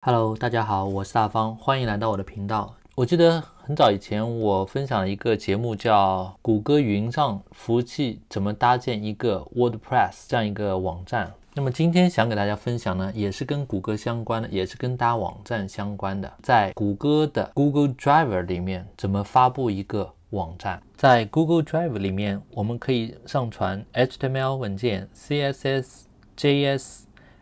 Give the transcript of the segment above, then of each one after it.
Hello，大家好，我是大方，欢迎来到我的频道。我记得很早以前我分享了一个节目叫谷歌云上服务器怎么搭建一个 WordPress 这样一个网站。那么今天想给大家分享呢，也是跟谷歌相关的，也是跟搭网站相关的，在谷歌的 Google Drive 里面怎么发布一个网站。在 Google Drive 里面，我们可以上传 HTML 文件、CSS、JS、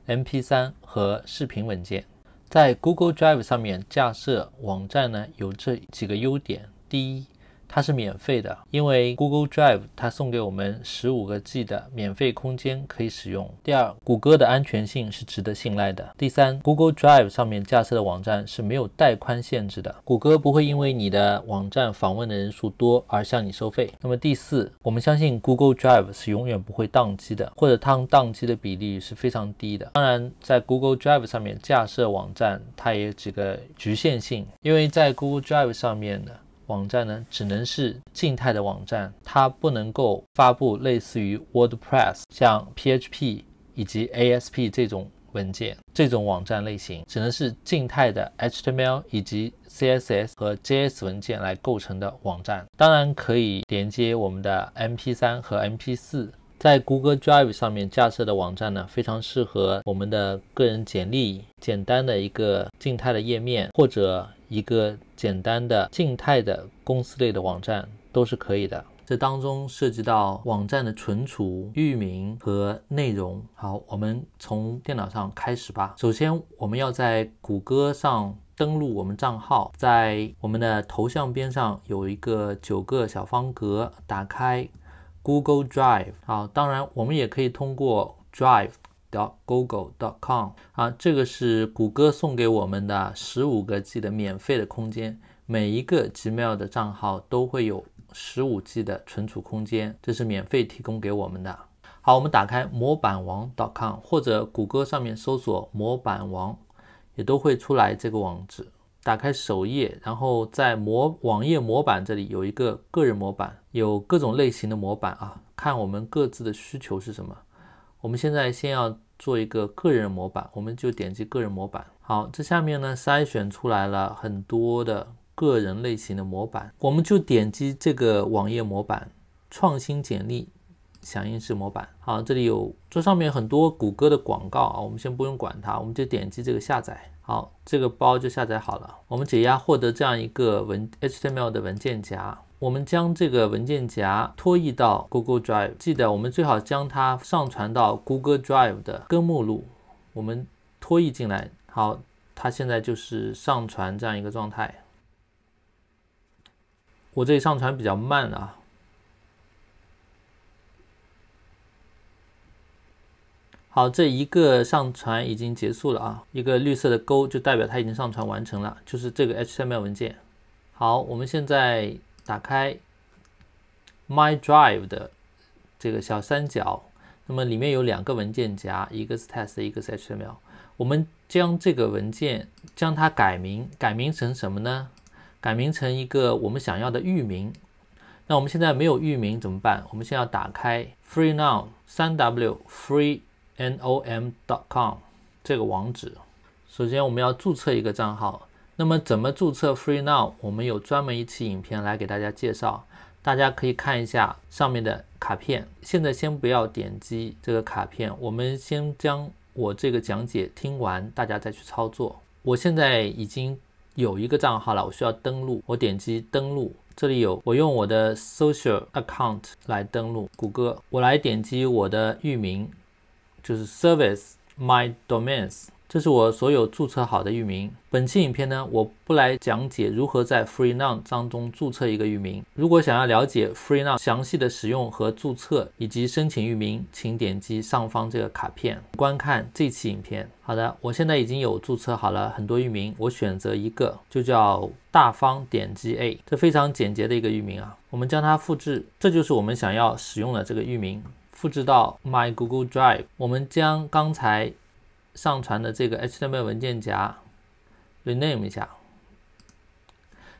MP3 和视频文件。在 Google Drive 上面架设网站呢，有这几个优点。第一，它是免费的，因为 Google Drive 它送给我们15个 G 的免费空间可以使用。第二，谷歌的安全性是值得信赖的。第三， Google Drive 上面架设的网站是没有带宽限制的，谷歌不会因为你的网站访问的人数多而向你收费。那么第四，我们相信 Google Drive 是永远不会宕机的，或者它宕机的比例是非常低的。当然，在 Google Drive 上面架设网站它也有几个局限性，因为在 Google Drive 上面呢，网站呢只能是静态的网站，它不能够发布类似于 WordPress 像 PHP 以及 ASP 这种文件，这种网站类型只能是静态的 HTML 以及 CSS 和 JS 文件来构成的网站。当然可以连接我们的 MP3 和 MP4。在 Google Drive 上面架设的网站呢，非常适合我们的个人简历、简单的一个静态的页面，或者一个简单的静态的公司类的网站都是可以的。这当中涉及到网站的存储、域名和内容。好，我们从电脑上开始吧。首先，我们要在谷歌上登录我们账号，在我们的头像边上有一个9个小方格，打开Google Drive。 好，当然我们也可以通过 drive.google.com 这个是谷歌送给我们的15个 G 的免费的空间，每一个 Gmail 的账号都会有15 G 的存储空间，这是免费提供给我们的。好，我们打开模板王 .com 或者谷歌上面搜索模板王，也都会出来这个网址。打开首页，然后在网页模板这里有一个个人模板，有各种类型的模板看我们各自的需求是什么。我们现在先要做一个个人模板，我们就点击个人模板。好，这下面呢筛选出来了很多的个人类型的模板，我们就点击这个网页模板，创新简历响应式模板。好，这里有这上面很多谷歌的广告我们先不用管它，我们就点击这个下载。好，这个包就下载好了。我们解压获得这样一个HTML 的文件夹，我们将这个文件夹拖移到 Google Drive。 记得我们最好将它上传到 Google Drive 的根目录，我们拖移进来。好，它现在就是上传这样一个状态。我这里上传比较慢好，这一个上传已经结束了一个绿色的勾就代表它已经上传完成了，就是这个 HTML 文件。好，我们现在打开 My Drive 的这个小三角，那么里面有2个文件夹，一个是 Test， 一个是 HTML。 我们将这个文件将它改名成什么呢？改名成一个我们想要的域名。那我们现在没有域名怎么办？我们先要打开 Freenow 3W freenom.com 这个网址。首先我们要注册一个账号，那么怎么注册 Freenow 我们有专门一期影片来给大家介绍，大家可以看一下上面的卡片。现在先不要点击这个卡片，我们先将我这个讲解听完，大家再去操作。我现在已经有一个账号了，我需要登录，我点击登录，这里有我用我的 social account 来登录谷歌。我来点击我的域名，就是 service my domains， 这是我所有注册好的域名。本期影片呢，我不来讲解如何在 Freenow 当中注册一个域名。如果想要了解 Freenow 详细的使用和注册以及申请域名，请点击上方这个卡片观看这期影片。好的，我现在已经有注册好了很多域名，我选择一个就叫大方点击 A， 这非常简洁的一个域名我们将它复制，这就是我们想要使用的这个域名，复制到 My Google Drive。 我们将刚才上传的这个 HTML 文件夹 rename 一下，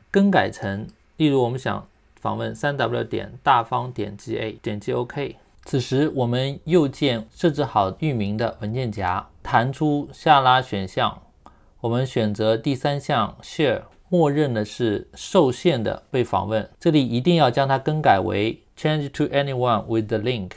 更改成例如我们想访问 3w 点大方点击 A， 点击 OK。 此时我们右键设置好域名的文件夹，弹出下拉选项，我们选择第3项 Share， 默认的是受限的被访问，这里一定要将它更改为 Change to anyone with the link。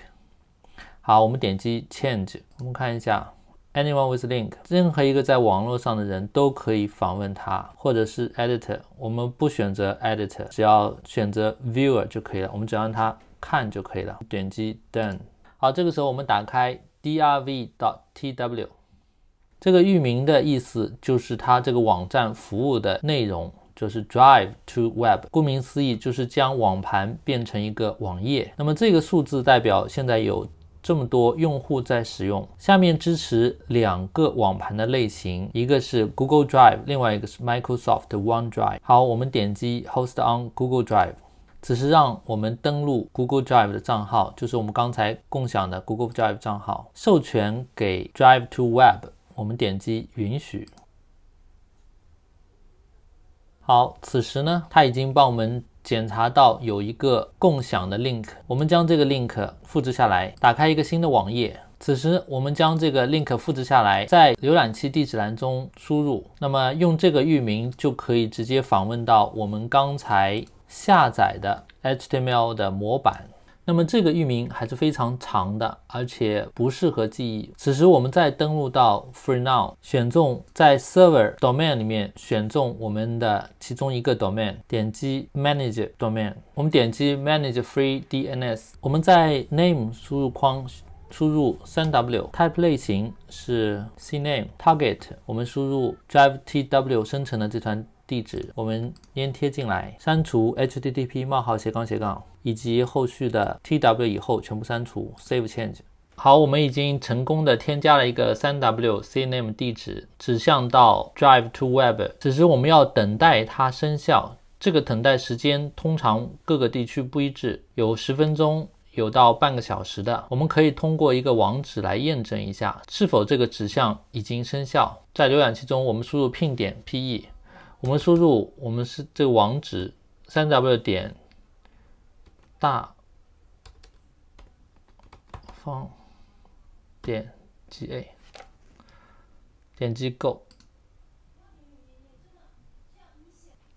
好，我们点击 Change， 我们看一下 Anyone with link， 任何一个在网络上的人都可以访问它，或者是 Editor， 我们不选择 Editor， 只要选择 Viewer 就可以了，我们只要让它看就可以了，点击 Done。 好，这个时候我们打开 drv.tw， 这个域名的意思就是它这个网站服务的内容，就是 Drive to Web， 顾名思义就是将网盘变成一个网页。那么这个数字代表现在有这么多用户在使用。下面支持2个网盘的类型，一个是 Google Drive， 另外一个是 Microsoft OneDrive。 好，我们点击 Host on Google Drive， 此时让我们登录 Google Drive 的账号，就是我们刚才共享的 Google Drive 账号，授权给 Drive to Web， 我们点击允许。好，此时呢，它已经帮我们检查到有一个共享的 link， 我们将这个 link 复制下来，打开一个新的网页。此时我们将这个 link 复制下来，在浏览器地址栏中输入，那么用这个域名就可以直接访问到我们刚才下载的 HTML 的模板。那么这个域名还是非常长的，而且不适合记忆。此时我们再登录到 Freenow， 选中在 Server Domain 里面选中我们的其中一个 Domain， 点击 Manage Domain， 我们点击 Manage Free DNS， 我们在 Name 输入框输入 3W， Type 类型是 CNAME， Target 我们输入 Drive TW 生成的这团地址，我们粘贴进来，删除 http:// 以及后续的 TW 以后全部删除 Save Change。 好，我们已经成功的添加了一个 3W CNAME 地址指向到 Drive to Web， 只是我们要等待它生效，这个等待时间通常各个地区不一致，有10分钟，有到半个小时的。我们可以通过一个网址来验证一下是否这个指向已经生效。在浏览器中我们输入 ping.pe， 我们输入我们是这个网址 3W 点大方点 GA， 点击 Go。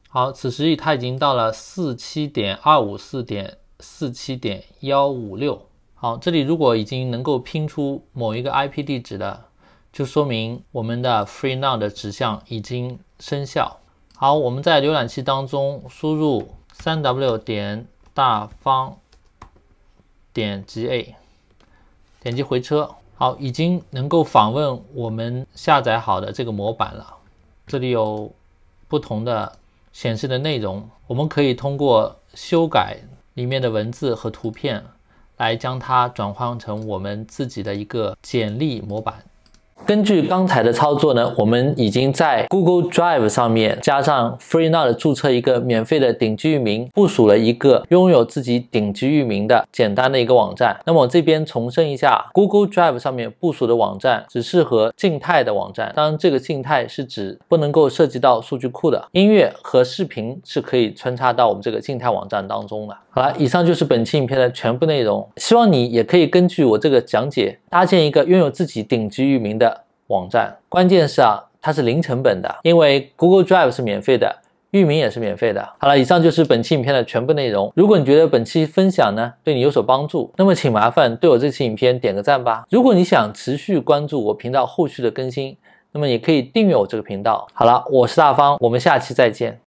好，此时它已经到了 47.254.47.156。 好，这里如果已经能够拼出某一个 IP 地址的，就说明我们的 Freenow 的指向已经生效。好，我们在浏览器当中输入 3W 点大方点 GA， 点击回车。好，已经能够访问我们下载好的这个模板了。这里有不同的显示的内容，我们可以通过修改里面的文字和图片来将它转换成我们自己的一个简历模板。根据刚才的操作呢，我们已经在 Google Drive 上面加上 Freenow 的注册一个免费的顶级域名，部署了一个拥有自己顶级域名的简单的一个网站。那么我这边重申一下， Google Drive 上面部署的网站只适合静态的网站，当然这个静态是指不能够涉及到数据库的，音乐和视频是可以穿插到我们这个静态网站当中的。好了，以上就是本期影片的全部内容，希望你也可以根据我这个讲解搭建一个拥有自己顶级域名的网站。关键是它是零成本的，因为 Google Drive 是免费的，域名也是免费的。好了，以上就是本期影片的全部内容。如果你觉得本期分享呢对你有所帮助，那么请麻烦对我这期影片点个赞吧。如果你想持续关注我频道后续的更新，那么也可以订阅我这个频道。好了，我是大方，我们下期再见。